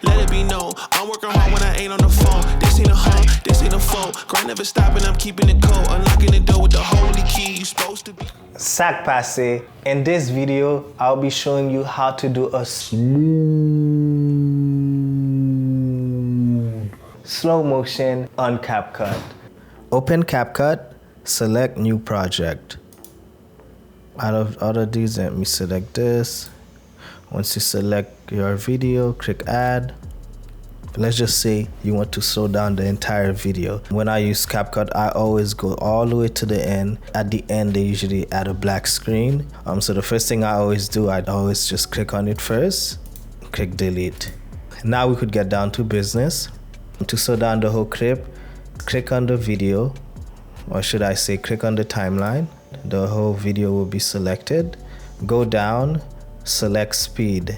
let it be known. I'm working hard when I ain't on the phone. This ain't a home, this ain't a phone. Grind never stopping, I'm keeping it cold. Unlocking the door with the holy key. You supposed to be. Sac passe. In this video, I'll be showing you how to do a smooth slow motion on CapCut. Open CapCut, select new project. Out of these, let me select this. Once you select your video, click add. Let's just say you want to slow down the entire video. When I use CapCut, I always go all the way to the end. At the end, they usually add a black screen. So the first thing I always do, I'd always just click on it first, click delete. Now we could get down to business. To slow down the whole clip, click on the video, or should I say click on the timeline. The whole video will be selected. Go down, select speed.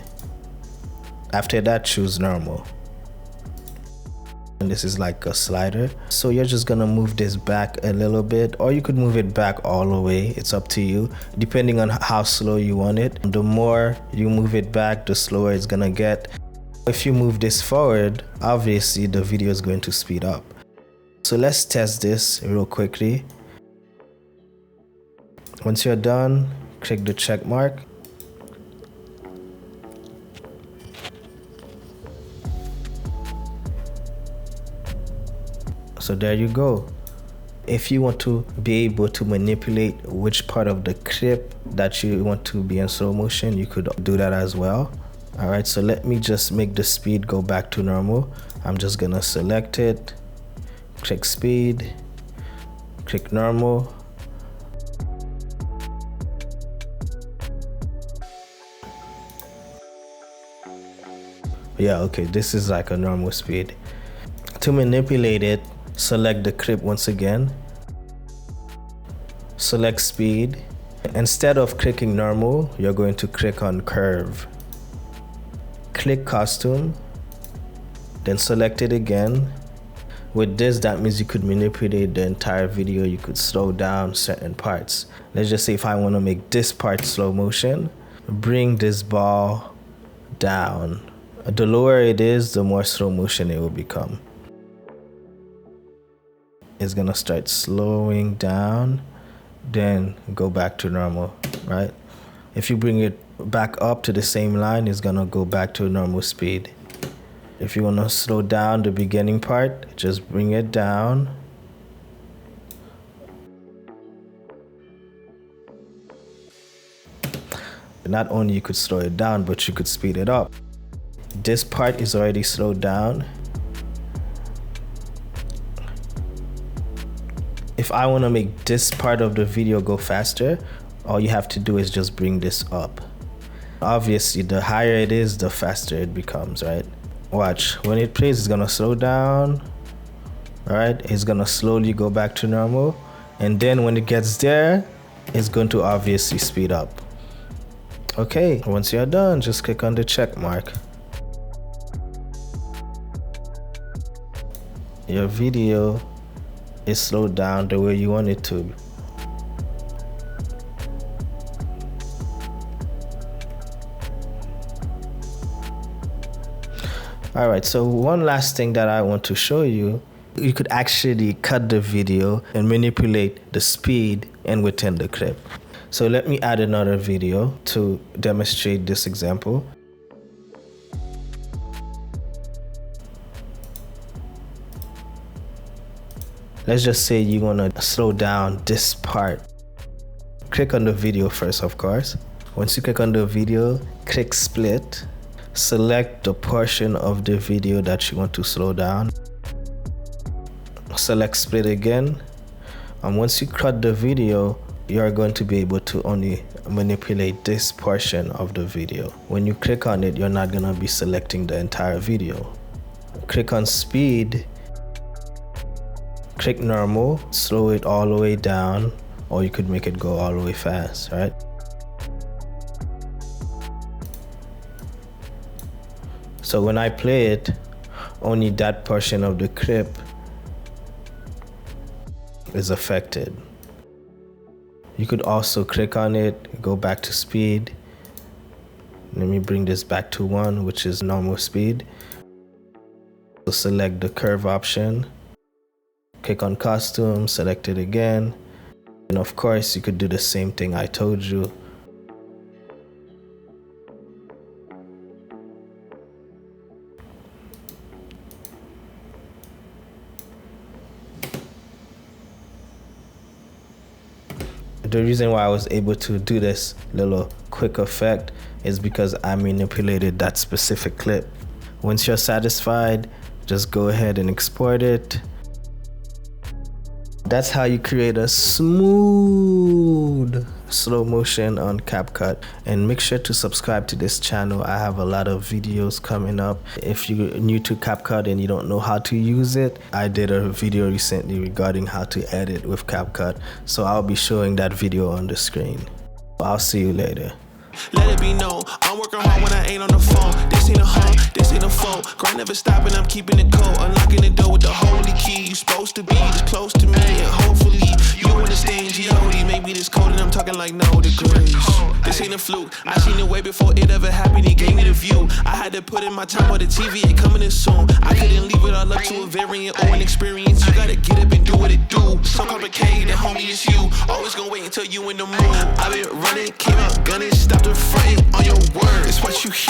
After that, choose normal. And this is like a slider. So you're just gonna move this back a little bit, or you could move it back all the way. It's up to you, depending on how slow you want it. The more you move it back, the slower it's gonna get. If you move this forward, obviously the video is going to speed up. So let's test this real quickly. Once you're done, click the check mark. So there you go. If you want to be able to manipulate which part of the clip that you want to be in slow motion, you could do that as well. All right, so let me just make the speed go back to normal. I'm just gonna select it, click speed, click normal. Yeah, okay, this is like a normal speed. To manipulate it, select the clip once again, select speed. Instead of clicking normal, you're going to click on curve. Click costume, then select it again. With this, that means you could manipulate the entire video. You could slow down certain parts. Let's just say if I want to make this part slow motion, bring this ball down. The lower it is, the more slow motion it will become. It's gonna start slowing down, then go back to normal, right? If you bring it back up to the same line, it's gonna go back to normal speed. If you wanna slow down the beginning part, just bring it down. Not only you could slow it down, but you could speed it up. This part is already slowed down. If I want to make this part of the video go faster, all you have to do is just bring this up. Obviously, the higher it is, the faster it becomes, right? Watch, when it plays, it's gonna slow down. All right, it's gonna slowly go back to normal. And then when it gets there, it's going to obviously speed up. Okay, once you're done, just click on the check mark. Your video is slowed down the way you want it to. All right, so one last thing that I want to show you, you could actually cut the video and manipulate the speed and within the clip. So let me add another video to demonstrate this example. Let's just say you want to slow down this part. Click on the video first, of course. Once you click on the video, click split. Select the portion of the video that you want to slow down. Select split again. And once you cut the video, you're going to be able to only manipulate this portion of the video. When you click on it, you're not going to be selecting the entire video. Click on speed. Click normal, slow it all the way down, or you could make it go all the way fast, right? So when I play it, only that portion of the clip is affected. You could also click on it, go back to speed. Let me bring this back to 1, which is normal speed. So select the curve option, click on costume, select it again. And of course, you could do the same thing I told you. The reason why I was able to do this little quick effect is because I manipulated that specific clip. Once you're satisfied, just go ahead and export it. That's how you create a smooth slow motion on CapCut. And make sure to subscribe to this channel. I have a lot of videos coming up. If you're new to CapCut and you don't know how to use it, I did a video recently regarding how to edit with CapCut. So I'll be showing that video on the screen. I'll see you later. Let it be known, I'm working hard when I ain't on the phone. This ain't a home, this ain't a foe. Grind never stopping, I'm keeping it cold. Unlocking the door with the holy key. You supposed to be this close to me, and hopefully you understand G.O.D. Maybe this cold and I'm talking like no degrees. This ain't a fluke, I seen it way before it ever happened. He gave me the view. I had to put in my time on the TV, it coming in soon. I couldn't leave it all up to a variant or an experience. You gotta get up and do what it do. So complicated, homie, it's you. Always gonna wait until you in the mood. I've been running, came out gunning, stopped the frontin' on your word. It's what you hear.